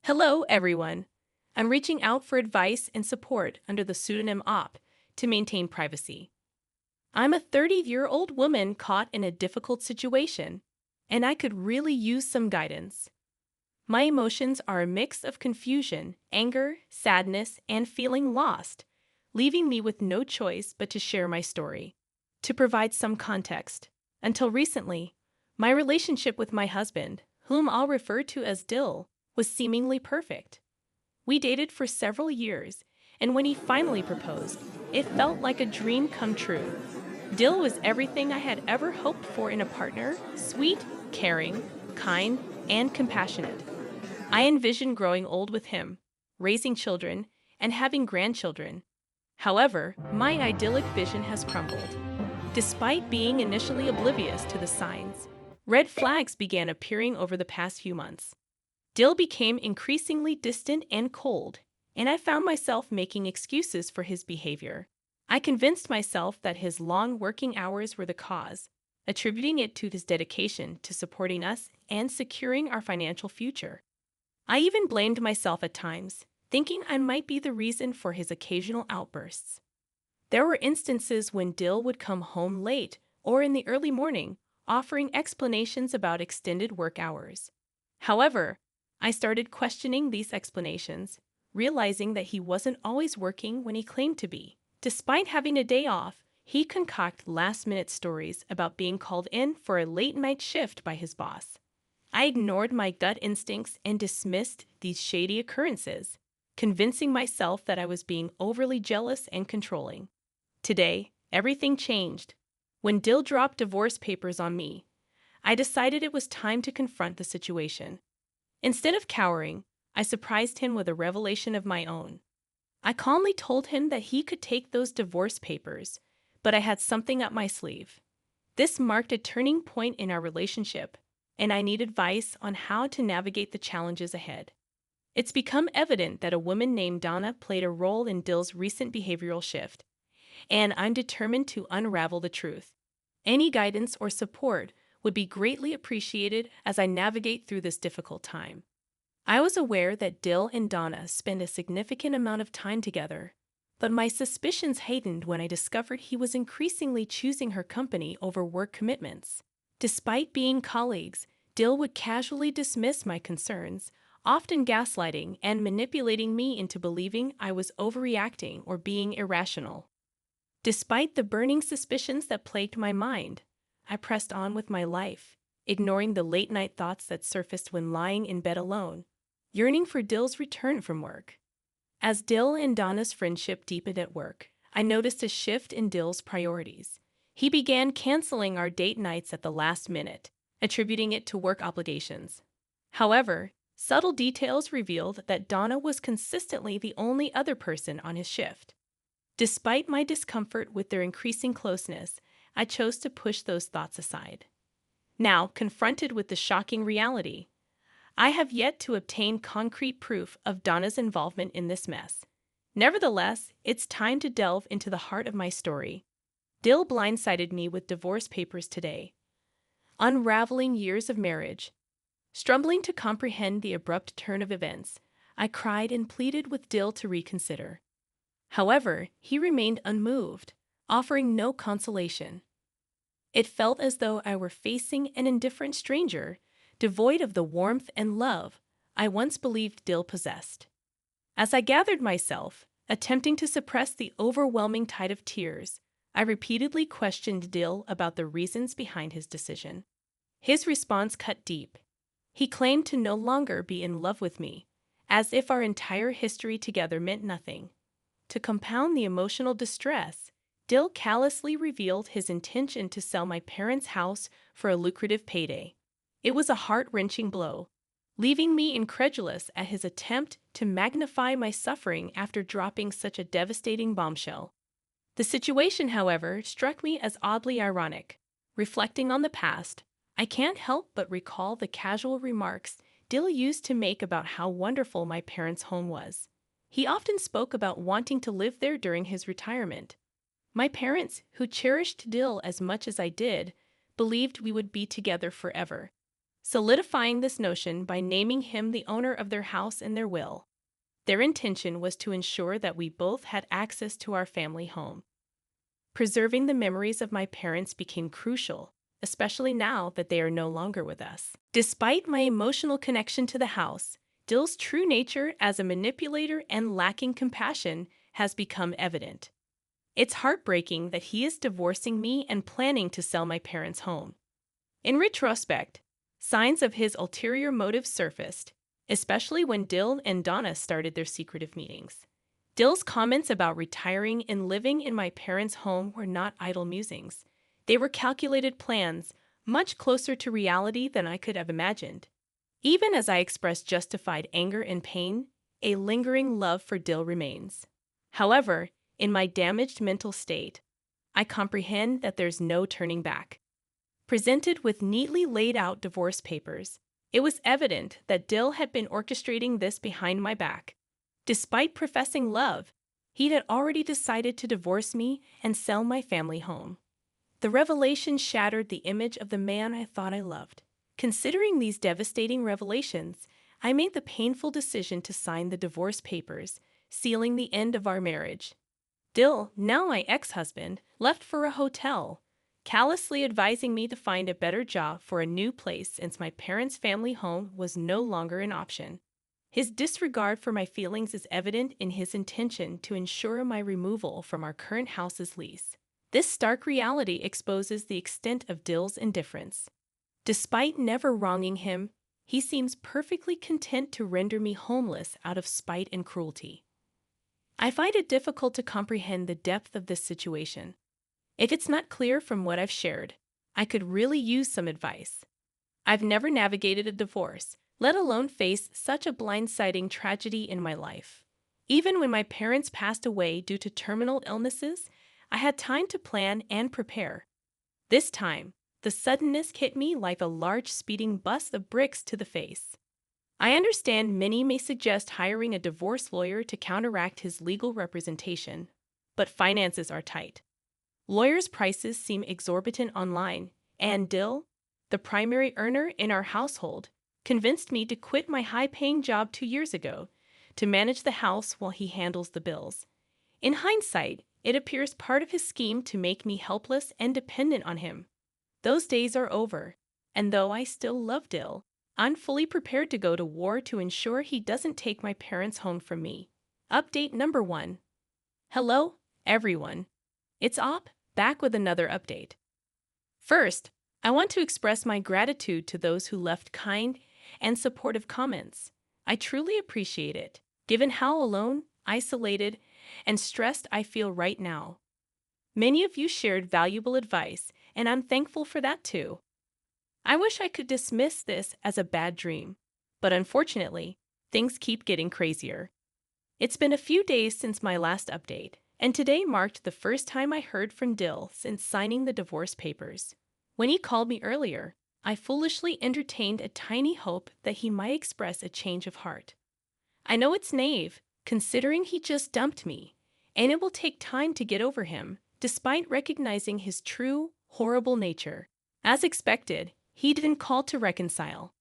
Hello, everyone. I'm reaching out for advice and support under the pseudonym OP to maintain privacy. I'm a 30-year-old woman caught in a difficult situation, and I could really use some guidance. My emotions are a mix of confusion, anger, sadness, and feeling lost, leaving me with no choice but to share my story. To provide some context, until recently, my relationship with my husband, whom I'll refer to as Dill, was seemingly perfect. We dated for several years, and when he finally proposed, it felt like a dream come true. Dill was everything I had ever hoped for in a partner: sweet, caring, kind, and compassionate. I envisioned growing old with him, raising children, and having grandchildren. However, my idyllic vision has crumbled. Despite being initially oblivious to the signs, red flags began appearing over the past few months. Dill became increasingly distant and cold, and I found myself making excuses for his behavior. I convinced myself that his long working hours were the cause, attributing it to his dedication to supporting us and securing our financial future. I even blamed myself at times, thinking I might be the reason for his occasional outbursts. There were instances when Dill would come home late or in the early morning, offering explanations about extended work hours. However, I started questioning these explanations, realizing that he wasn't always working when he claimed to be. Despite having a day off, he concocted last-minute stories about being called in for a late-night shift by his boss. I ignored my gut instincts and dismissed these shady occurrences, convincing myself that I was being overly jealous and controlling. Today, everything changed. When Dill dropped divorce papers on me, I decided it was time to confront the situation. Instead of cowering, I surprised him with a revelation of my own. I calmly told him that he could take those divorce papers, but I had something up my sleeve. This marked a turning point in our relationship, and I need advice on how to navigate the challenges ahead. It's become evident that a woman named Donna played a role in Dill's recent behavioral shift, and I'm determined to unravel the truth. Any guidance or support would be greatly appreciated as I navigate through this difficult time. I was aware that Dill and Donna spend a significant amount of time together, but my suspicions heightened when I discovered he was increasingly choosing her company over work commitments. Despite being colleagues, Dill would casually dismiss my concerns, often gaslighting and manipulating me into believing I was overreacting or being irrational. Despite the burning suspicions that plagued my mind, I pressed on with my life, ignoring the late-night thoughts that surfaced when lying in bed alone, yearning for Dill's return from work. As Dill and Donna's friendship deepened at work, I noticed a shift in Dill's priorities. He began canceling our date nights at the last minute, attributing it to work obligations. However, subtle details revealed that Donna was consistently the only other person on his shift. Despite my discomfort with their increasing closeness, I chose to push those thoughts aside. Now, confronted with the shocking reality, I have yet to obtain concrete proof of Donna's involvement in this mess. Nevertheless, it's time to delve into the heart of my story. Dill blindsided me with divorce papers today, unraveling years of marriage. Struggling to comprehend the abrupt turn of events, I cried and pleaded with Dill to reconsider. However, he remained unmoved, offering no consolation. It felt as though I were facing an indifferent stranger, devoid of the warmth and love I once believed Dill possessed. As I gathered myself, attempting to suppress the overwhelming tide of tears, I repeatedly questioned Dill about the reasons behind his decision. His response cut deep. He claimed to no longer be in love with me, as if our entire history together meant nothing. To compound the emotional distress, Dill callously revealed his intention to sell my parents' house for a lucrative payday. It was a heart-wrenching blow, leaving me incredulous at his attempt to magnify my suffering after dropping such a devastating bombshell. The situation, however, struck me as oddly ironic. Reflecting on the past, I can't help but recall the casual remarks Dill used to make about how wonderful my parents' home was. He often spoke about wanting to live there during his retirement. My parents, who cherished Dill as much as I did, believed we would be together forever. solidifying this notion by naming him the owner of their house in their will. Their intention was to ensure that we both had access to our family home. Preserving the memories of my parents became crucial, especially now that they are no longer with us. Despite my emotional connection to the house, Dill's true nature as a manipulator and lacking compassion has become evident. It's heartbreaking that he is divorcing me and planning to sell my parents' home. In retrospect, signs of his ulterior motives surfaced, especially when Dill and Donna started their secretive meetings. Dill's comments about retiring and living in my parents' home were not idle musings. They were calculated plans, much closer to reality than I could have imagined. Even as I expressed justified anger and pain, a lingering love for Dill remains. However, in my damaged mental state, I comprehend that there's no turning back. Presented with neatly laid out divorce papers, it was evident that Dill had been orchestrating this behind my back. Despite professing love, he had already decided to divorce me and sell my family home. The revelation shattered the image of the man I thought I loved. Considering these devastating revelations, I made the painful decision to sign the divorce papers, sealing the end of our marriage. Dill, now my ex-husband, left for a hotel, callously advising me to find a better job for a new place since my parents' family home was no longer an option. His disregard for my feelings is evident in his intention to ensure my removal from our current house's lease. This stark reality exposes the extent of Dill's indifference. Despite never wronging him, he seems perfectly content to render me homeless out of spite and cruelty. I find it difficult to comprehend the depth of this situation. If it's not clear from what I've shared, I could really use some advice. I've never navigated a divorce, let alone face such a blindsiding tragedy in my life. Even when my parents passed away due to terminal illnesses, I had time to plan and prepare. This time, the suddenness hit me like a large speeding bus of bricks to the face. I understand many may suggest hiring a divorce lawyer to counteract his legal representation, but finances are tight. Lawyers' prices seem exorbitant online, and Dill, the primary earner in our household, convinced me to quit my high-paying job 2 years ago to manage the house while he handles the bills. In hindsight, it appears part of his scheme to make me helpless and dependent on him. Those days are over, and though I still love Dill, I'm fully prepared to go to war to ensure he doesn't take my parents' home from me. Update number 1. Hello, everyone. It's Op, back with another update. First, I want to express my gratitude to those who left kind and supportive comments. I truly appreciate it, given how alone, isolated, and stressed I feel right now. Many of you shared valuable advice, and I'm thankful for that too. I wish I could dismiss this as a bad dream, but unfortunately, things keep getting crazier. It's been a few days since my last update, and today marked the first time I heard from Dill since signing the divorce papers. When he called me earlier, I foolishly entertained a tiny hope that he might express a change of heart. I know it's naive, considering he just dumped me, and it will take time to get over him, despite recognizing his true, horrible nature. As expected, he didn't call to reconcile.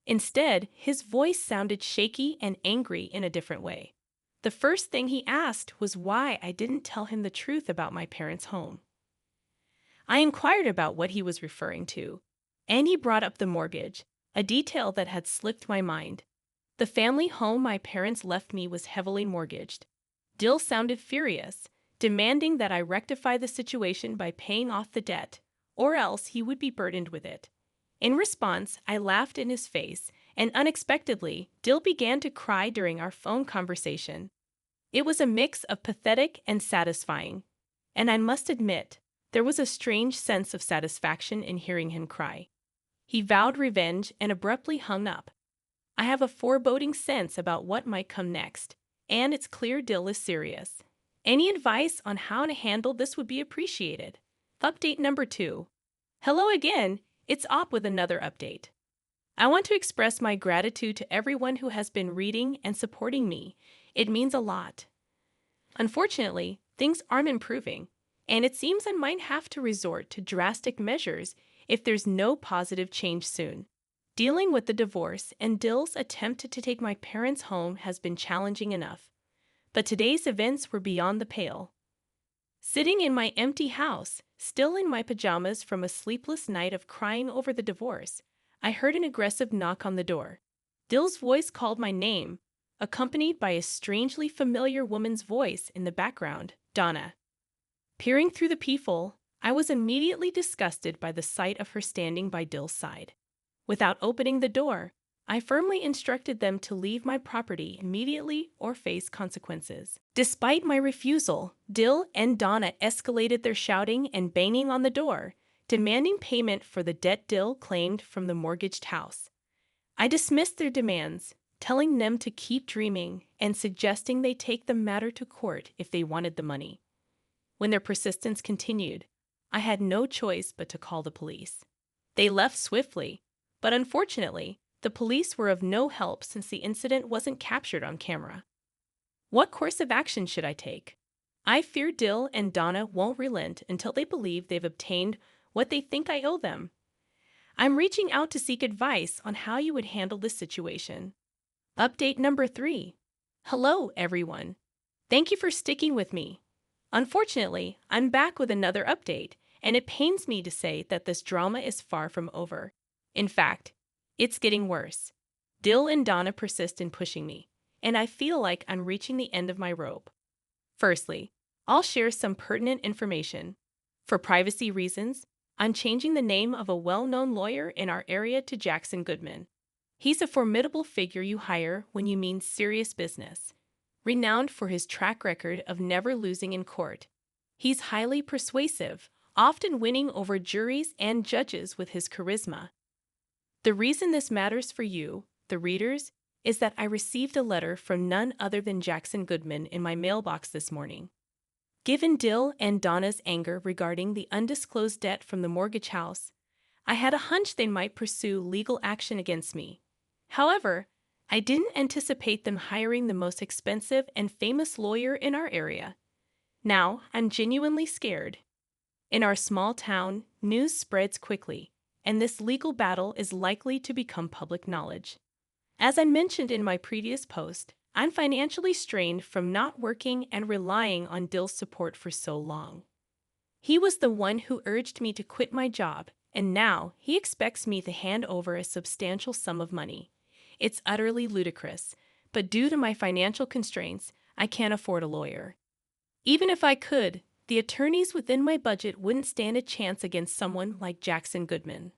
Instead, his voice sounded shaky and angry in a different way. The first thing he asked was why I didn't tell him the truth about my parents' home. I inquired about what he was referring to, and he brought up the mortgage, a detail that had slipped my mind. The family home my parents left me was heavily mortgaged. Dill sounded furious, demanding that I rectify the situation by paying off the debt, or else he would be burdened with it. In response, I laughed in his face, and unexpectedly, Dill began to cry during our phone conversation. It was a mix of pathetic and satisfying, and I must admit, there was a strange sense of satisfaction in hearing him cry. He vowed revenge and abruptly hung up. I have a foreboding sense about what might come next, and it's clear Dill is serious. Any advice on how to handle this would be appreciated. Update number 2. Hello again, it's Op with another update. I want to express my gratitude to everyone who has been reading and supporting me. It means a lot. Unfortunately, things aren't improving, and it seems I might have to resort to drastic measures if there's no positive change soon. Dealing with the divorce and Dill's attempt to take my parents' home has been challenging enough, but today's events were beyond the pale. Sitting in my empty house, still in my pajamas from a sleepless night of crying over the divorce, I heard an aggressive knock on the door. Dill's voice called my name, accompanied by a strangely familiar woman's voice in the background, Donna. Peering through the peephole, I was immediately disgusted by the sight of her standing by Dill's side. Without opening the door, I firmly instructed them to leave my property immediately or face consequences. Despite my refusal, Dill and Donna escalated their shouting and banging on the door, demanding payment for the debt Dill claimed from the mortgaged house. I dismissed their demands, telling them to keep dreaming and suggesting they take the matter to court if they wanted the money. When their persistence continued, I had no choice but to call the police. They left swiftly, but unfortunately, the police were of no help since the incident wasn't captured on camera. What course of action should I take? I fear Dill and Donna won't relent until they believe they've obtained what they think I owe them. I'm reaching out to seek advice on how you would handle this situation. Update number 3. Hello, everyone. Thank you for sticking with me. Unfortunately, I'm back with another update, and it pains me to say that this drama is far from over. In fact, it's getting worse. Dill and Donna persist in pushing me, and I feel like I'm reaching the end of my rope. Firstly, I'll share some pertinent information. For privacy reasons, I'm changing the name of a well-known lawyer in our area to Jackson Goodman. He's a formidable figure you hire when you mean serious business, renowned for his track record of never losing in court. He's highly persuasive, often winning over juries and judges with his charisma. The reason this matters for you, the readers, is that I received a letter from none other than Jackson Goodman in my mailbox this morning. Given Dill and Donna's anger regarding the undisclosed debt from the mortgage house, I had a hunch they might pursue legal action against me. However, I didn't anticipate them hiring the most expensive and famous lawyer in our area. Now, I'm genuinely scared. In our small town, news spreads quickly, and this legal battle is likely to become public knowledge. As I mentioned in my previous post, I'm financially strained from not working and relying on Dill's support for so long. He was the one who urged me to quit my job, and now he expects me to hand over a substantial sum of money. It's utterly ludicrous, but due to my financial constraints, I can't afford a lawyer. Even if I could, the attorneys within my budget wouldn't stand a chance against someone like Jackson Goodman.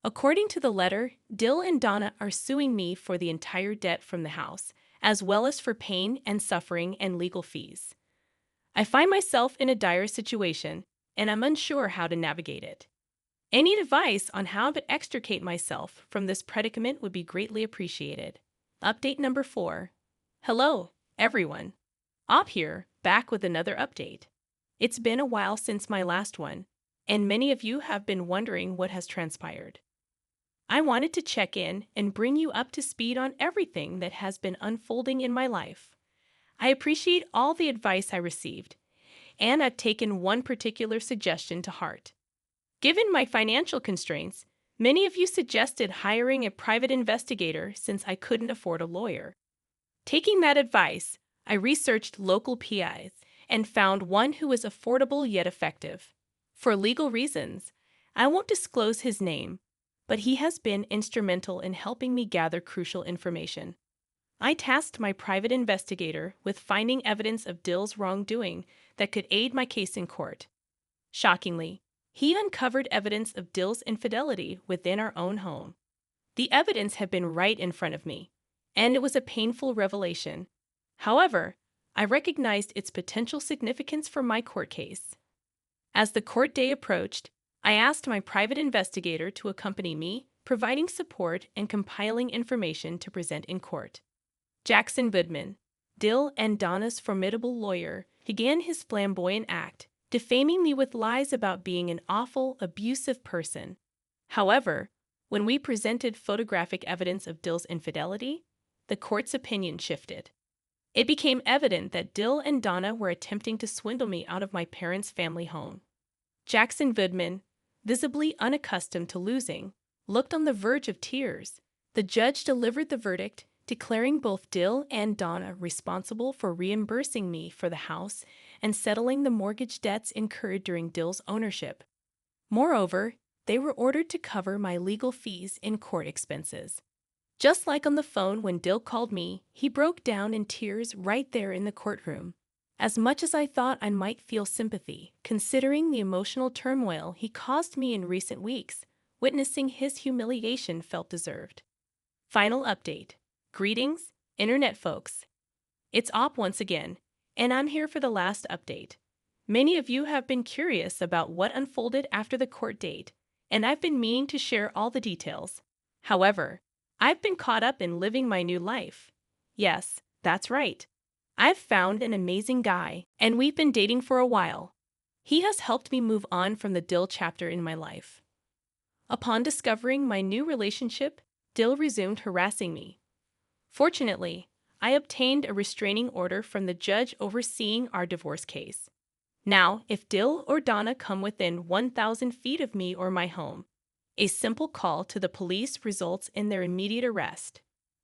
According to the letter, Dill and Donna are suing me for the entire debt from the house, as well as for pain and suffering and legal fees. I find myself in a dire situation, and I'm unsure how to navigate it. Any advice on how to extricate myself from this predicament would be greatly appreciated. Update number 4. Hello, everyone. Op here, back with another update. It's been a while since my last one, and many of you have been wondering what has transpired. I wanted to check in and bring you up to speed on everything that has been unfolding in my life. I appreciate all the advice I received, and I've taken one particular suggestion to heart. Given my financial constraints, many of you suggested hiring a private investigator since I couldn't afford a lawyer. Taking that advice, I researched local PIs and found one who was affordable yet effective. For legal reasons, I won't disclose his name, but he has been instrumental in helping me gather crucial information. I tasked my private investigator with finding evidence of Dill's wrongdoing that could aid my case in court. Shockingly, he uncovered evidence of Dill's infidelity within our own home. The evidence had been right in front of me, and it was a painful revelation. However, I recognized its potential significance for my court case. As the court day approached, I asked my private investigator to accompany me, providing support and compiling information to present in court. Jackson Goodman, Dill and Donna's formidable lawyer, began his flamboyant act, defaming me with lies about being an awful, abusive person. However, when we presented photographic evidence of Dill's infidelity, the court's opinion shifted. It became evident that Dill and Donna were attempting to swindle me out of my parents' family home. Jackson Goodman, visibly unaccustomed to losing, looked on the verge of tears. The judge delivered the verdict, declaring both Dill and Donna responsible for reimbursing me for the house and settling the mortgage debts incurred during Dill's ownership. Moreover, they were ordered to cover my legal fees and court expenses. Just like on the phone when Dill called me, he broke down in tears right there in the courtroom. As much as I thought I might feel sympathy, considering the emotional turmoil he caused me in recent weeks, witnessing his humiliation felt deserved. Final update. Greetings, Internet folks. It's Op once again, and I'm here for the last update. Many of you have been curious about what unfolded after the court date, and I've been meaning to share all the details. However, I've been caught up in living my new life. Yes, that's right. I've found an amazing guy, and we've been dating for a while. He has helped me move on from the Dill chapter in my life. Upon discovering my new relationship, Dill resumed harassing me. Fortunately, I obtained a restraining order from the judge overseeing our divorce case. Now, if Dill or Donna come within 1,000 feet of me or my home, a simple call to the police results in their immediate arrest.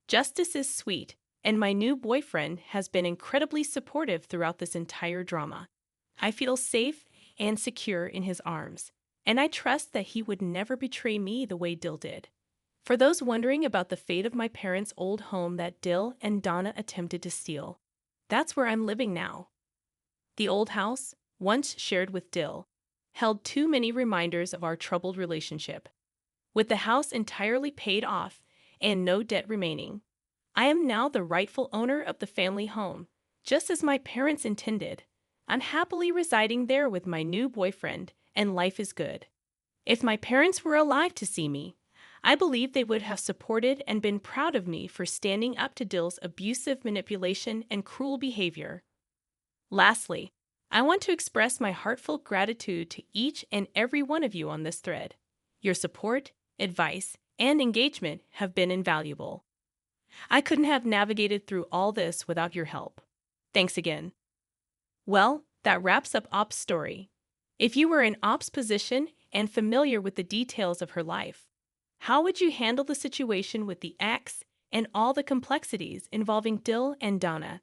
Justice is sweet, and my new boyfriend has been incredibly supportive throughout this entire drama. I feel safe and secure in his arms, and I trust that he would never betray me the way Dill did. For those wondering about the fate of my parents' old home that Dill and Donna attempted to steal, that's where I'm living now. The old house, once shared with Dill, held too many reminders of our troubled relationship. With the house entirely paid off and no debt remaining, I am now the rightful owner of the family home, just as my parents intended. I'm happily residing there with my new boyfriend, and life is good. If my parents were alive to see me, I believe they would have supported and been proud of me for standing up to Dill's abusive manipulation and cruel behavior. Lastly, I want to express my heartfelt gratitude to each and every one of you on this thread. Your support, advice, and engagement have been invaluable. I couldn't have navigated through all this without your help. Thanks again. Well, that wraps up Op's story. If you were in Op's position and familiar with the details of her life, how would you handle the situation with the ex and all the complexities involving Dill and Donna?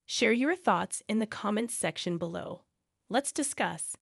Share your thoughts in the comments section below. Let's discuss.